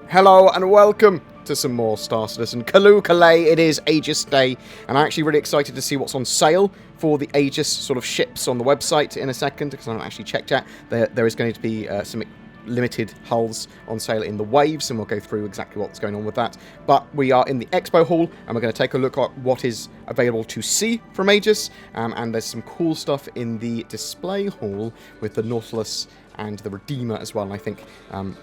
Hello and welcome to some more Star Citizen. Kaloo, it is Aegis Day, and I'm actually really excited to see what's on sale for the Aegis sort of ships on the website in a second, because I haven't actually checked yet. There is going to be some limited hulls on sale in the waves, and we'll go through exactly what's going on with that. But we are in the Expo Hall, and we're going to take a look at what is available to see from Aegis, and there's some cool stuff in the display hall with the Nautilus and the Redeemer as well, and I think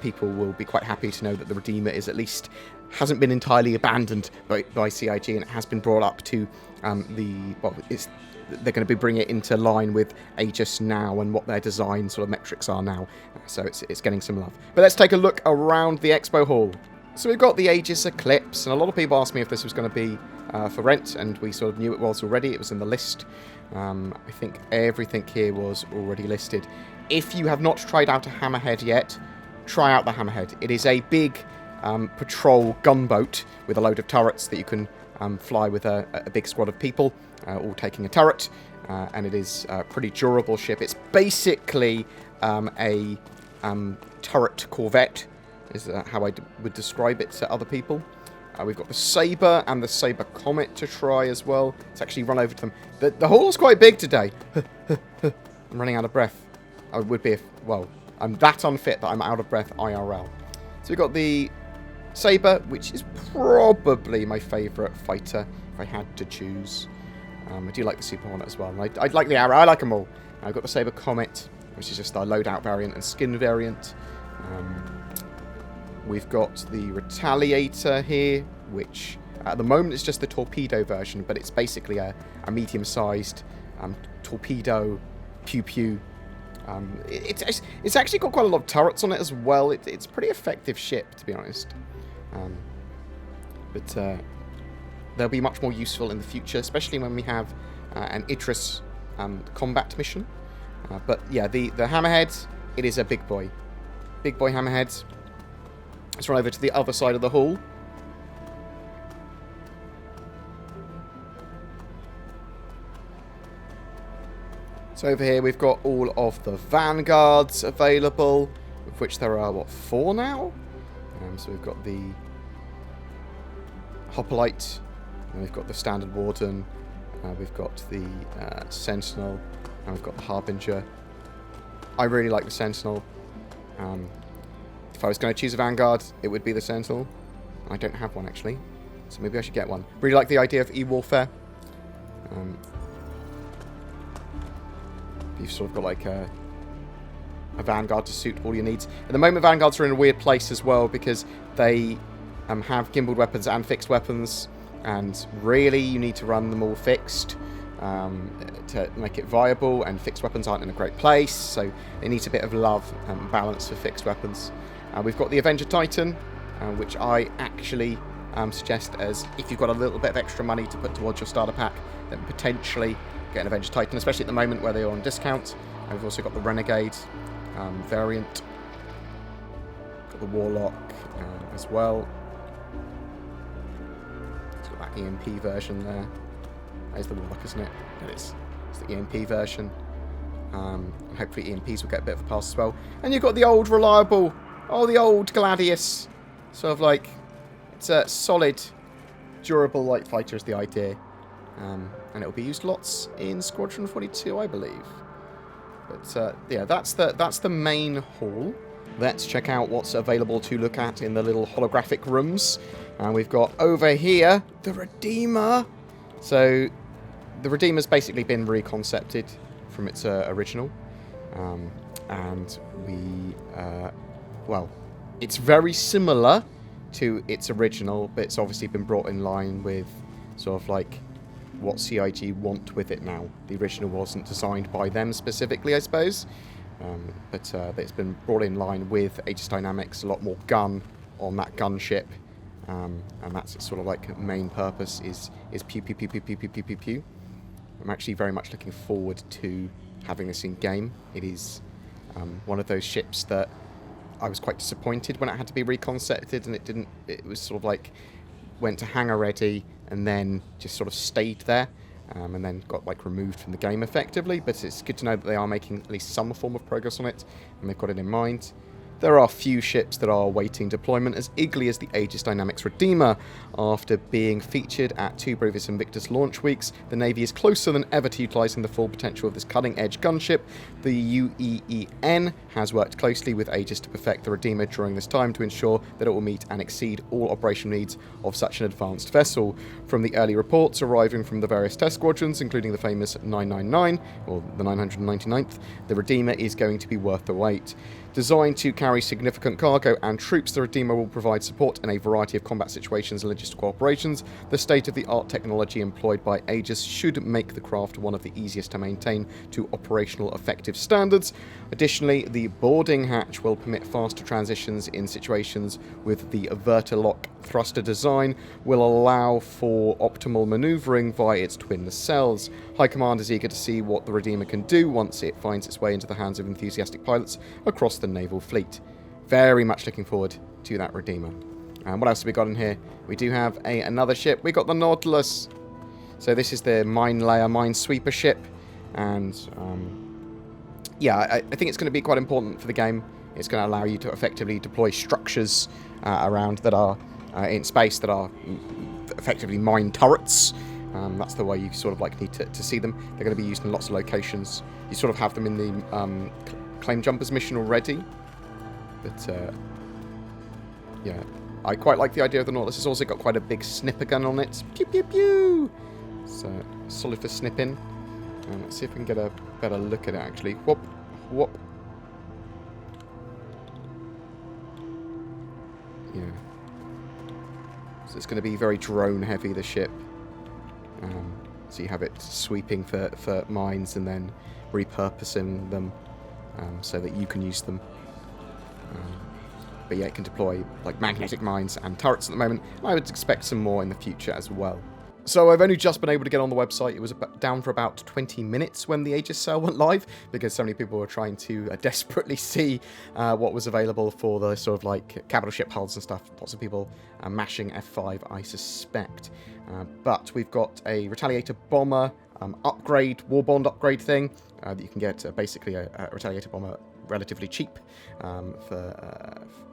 people will be quite happy to know that the Redeemer is at least hasn't been entirely abandoned by CIG, and it has been brought up to they're going to be bringing it into line with Aegis now and what their design sort of metrics are now, so it's getting some love. But let's take a look around the Expo Hall. So we've got the Aegis Eclipse, and a lot of people asked me if this was going to be for rent, and we sort of knew it was already. It was in the list. I think everything here was already listed. If you have not tried out a Hammerhead yet, try out the Hammerhead. It is a big patrol gunboat with a load of turrets that you can fly with a big squad of people, all taking a turret, and it is a pretty durable ship. It's basically a turret corvette, is how I would describe it to other people. We've got the Sabre and the Sabre Comet to try as well. Let's actually run over to them. The hall's quite big today. I'm running out of breath. I would be if, well, I'm that unfit that I'm out of breath IRL. So we've got the Sabre, which is probably my favourite fighter if I had to choose. I do like the Super Hornet as well. And I'd like the Arrow. I like them all. I've got the Sabre Comet, which is just our loadout variant and skin variant. We've got the Retaliator here, which at the moment is just the torpedo version, but it's basically a medium-sized torpedo pew-pew. It's actually got quite a lot of turrets on it as well. It's a pretty effective ship, to be honest. But they'll be much more useful in the future, especially when we have an Idris combat mission. But yeah, the Hammerhead, it is a big boy. Big boy Hammerhead. Let's run over to the other side of the hall. So over here we've got all of the Vanguards available, of which there are, what, 4 now? So we've got the Hoplite, and we've got the Standard Warden, we've got the Sentinel, and we've got the Harbinger. I really like the Sentinel. If I was going to choose a Vanguard, it would be the Sentinel. I don't have one, actually, so maybe I should get one. Really like the idea of e-warfare. You've sort of got like a Vanguard to suit all your needs. At the moment, Vanguards are in a weird place as well, because they have gimbaled weapons and fixed weapons, and really you need to run them all fixed to make it viable, and fixed weapons aren't in a great place, so it needs a bit of love and balance for fixed weapons. We've got the Avenger Titan, which I actually suggest as if you've got a little bit of extra money to put towards your starter pack, then potentially get an Avenger Titan, especially at the moment where they are on discount. And we've also got the Renegade variant. Got the Warlock as well. It's got that EMP version there. There's the Warlock, isn't it? It is. It's the EMP version. And hopefully EMPs will get a bit of a pass as well. And you've got the old reliable, the old Gladius. Sort of like, it's a solid, durable light fighter is the idea. And it will be used lots in Squadron 42, I believe. But yeah, that's the main hall. Let's check out what's available to look at in the little holographic rooms. And we've got over here the Redeemer. So the Redeemer's basically been reconcepted from its original, and it's very similar to its original, but it's obviously been brought in line with sort of like what CIG want with it now. The original wasn't designed by them specifically, I suppose, but it's been brought in line with Aegis Dynamics, a lot more gun on that gunship, and that's its sort of like main purpose is pew pew pew pew pew pew pew pew pew. I'm actually very much looking forward to having this in game. It is one of those ships that I was quite disappointed when it had to be reconcepted, and it was sort of like went to hangar ready and then just sort of stayed there, and then got like removed from the game effectively. But it's good to know that they are making at least some form of progress on it, and they've got it in mind. there are few ships that are awaiting deployment as eagerly as the Aegis Dynamics Redeemer. After being featured at 2 previous Invictus launch weeks, the Navy is closer than ever to utilising the full potential of this cutting-edge gunship. The UEEN has worked closely with Aegis to perfect the Redeemer during this time to ensure that it will meet and exceed all operational needs of such an advanced vessel. From the early reports arriving from the various test squadrons, including the famous 999, or the 999th, the Redeemer is going to be worth the wait. Designed to carry significant cargo and troops, the Redeemer will provide support in a variety of combat situations and logistical operations. The state-of-the-art technology employed by Aegis should make the craft one of the easiest to maintain to operational effective standards. Additionally, the boarding hatch will permit faster transitions in situations with the Vertilock thruster design, will allow for optimal manoeuvring via its twin cells. High Command is eager to see what the Redeemer can do once it finds its way into the hands of enthusiastic pilots across the naval fleet. Very much looking forward to that Redeemer. And what else have we got in here? We do have another ship. We got the Nautilus. So this is the mine layer, mine sweeper ship. And yeah, I think it's going to be quite important for the game. It's going to allow you to effectively deploy structures around that are in space that are effectively mine turrets. That's the way you sort of like need to see them. They're going to be used in lots of locations. You sort of have them in the Claim Jumpers mission already. But yeah, I quite like the idea of the Nautilus. It's also got quite a big snipper gun on it. Pew pew pew! So solid for snipping. And let's see if we can get a better look at it actually. Whoop, whoop. Yeah. So it's going to be very drone heavy, the ship. So you have it sweeping for mines and then repurposing them so that you can use them. But yeah, it can deploy like magnetic mines and turrets at the moment. And I would expect some more in the future as well. So I've only just been able to get on the website. It was down for about 20 minutes when the Aegis Sale went live, because so many people were trying to desperately see what was available for the sort of like capital ship hulls and stuff. Lots of people mashing F5, I suspect. But we've got a Retaliator bomber upgrade, war bond upgrade thing that you can get basically a Retaliator bomber relatively cheap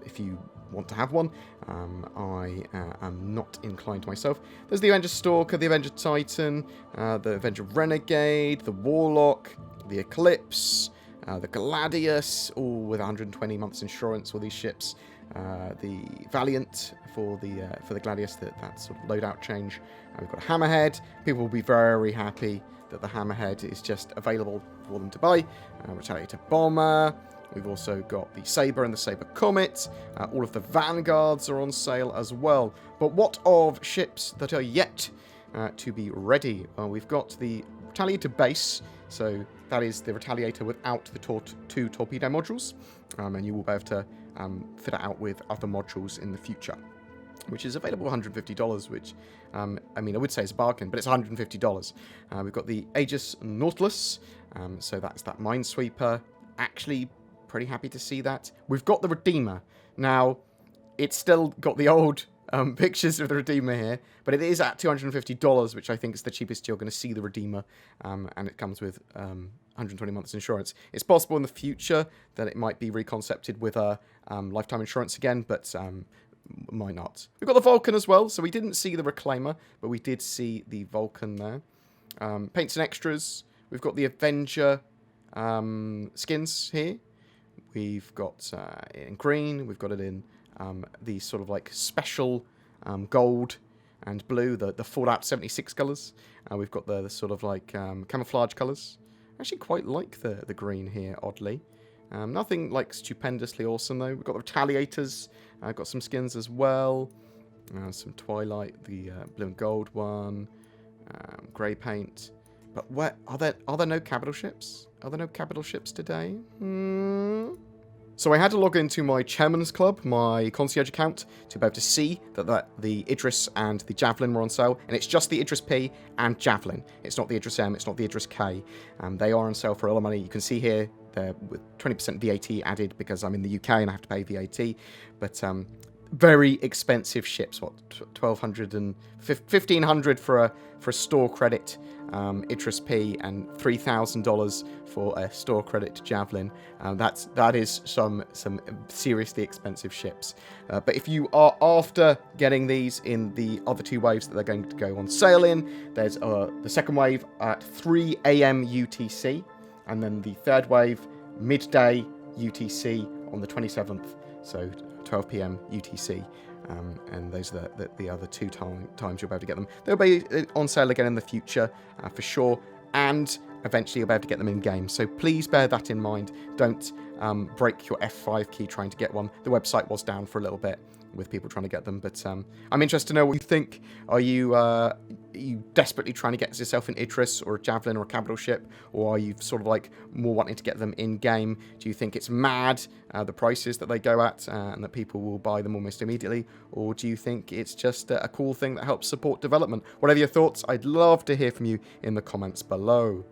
if you want to have one. I am not inclined to myself. There's the Avenger Stalker, the Avenger Titan, the Avenger Renegade, the Warlock, the Eclipse, the Gladius, all with 120 months insurance, all these ships. The Valiant for the Gladius, that sort of loadout change. We've got a Hammerhead. People will be very happy that the Hammerhead is just available for them to buy. Retaliator Bomber. We've also got the Sabre and the Sabre Comet. All of the Vanguards are on sale as well. But what of ships that are yet to be ready? We've got the Retaliator base. So that is the Retaliator without the two torpedo modules. And you will be able to fit it out with other modules in the future, which is available $150, which, I mean, I would say it's a bargain, but it's $150. We've got the Aegis Nautilus. So that's that Minesweeper. Actually, pretty happy to see that. We've got the Redeemer. Now, it's still got the old pictures of the Redeemer here, but it is at $250, which I think is the cheapest you're going to see the Redeemer, and it comes with 120 months insurance. It's possible in the future that it might be reconcepted with a lifetime insurance again, but might not. We've got the Vulcan as well, so we didn't see the Reclaimer, but we did see the Vulcan there. Paints and extras. We've got the Avenger skins here. We've got it in green. We've got it in the sort of like special gold and blue, the Fallout 76 colours. We've got the sort of like camouflage colours. I actually quite like the green here, oddly. Nothing like stupendously awesome though. We've got the Retaliators. I've got some skins as well. Some Twilight, the blue and gold one. Grey paint. But where are there no capital ships? Are there no capital ships today? So I had to log into my Chairman's Club, my concierge account, to be able to see that the Idris and the Javelin were on sale. And it's just the Idris P and Javelin. It's not the Idris M, it's not the Idris K. They are on sale for a lot of money. You can see here, they're with 20% VAT added because I'm in the UK and I have to pay VAT. But very expensive ships. What, 1,200 and 1,500 for a store credit. Idris P and $3,000 for a store credit to Javelin. That is some seriously expensive ships. But if you are after getting these in the other 2 waves that they're going to go on sale in, there's the second wave at 3 a.m. UTC, and then the third wave midday UTC on the 27th, so 12 p.m. UTC. And those are the other 2 times you'll be able to get them. They'll be on sale again in the future, for sure, and eventually you'll be able to get them in-game. So please bear that in mind. Don't break your F5 key trying to get one. The website was down for a little bit with people trying to get them, but I'm interested to know what you think. Are you desperately trying to get yourself an Idris or a Javelin or a capital ship, or are you sort of like more wanting to get them in game? Do you think it's mad, the prices that they go at, and that people will buy them almost immediately, or do you think it's just a cool thing that helps support development? Whatever your thoughts, I'd love to hear from you in the comments below.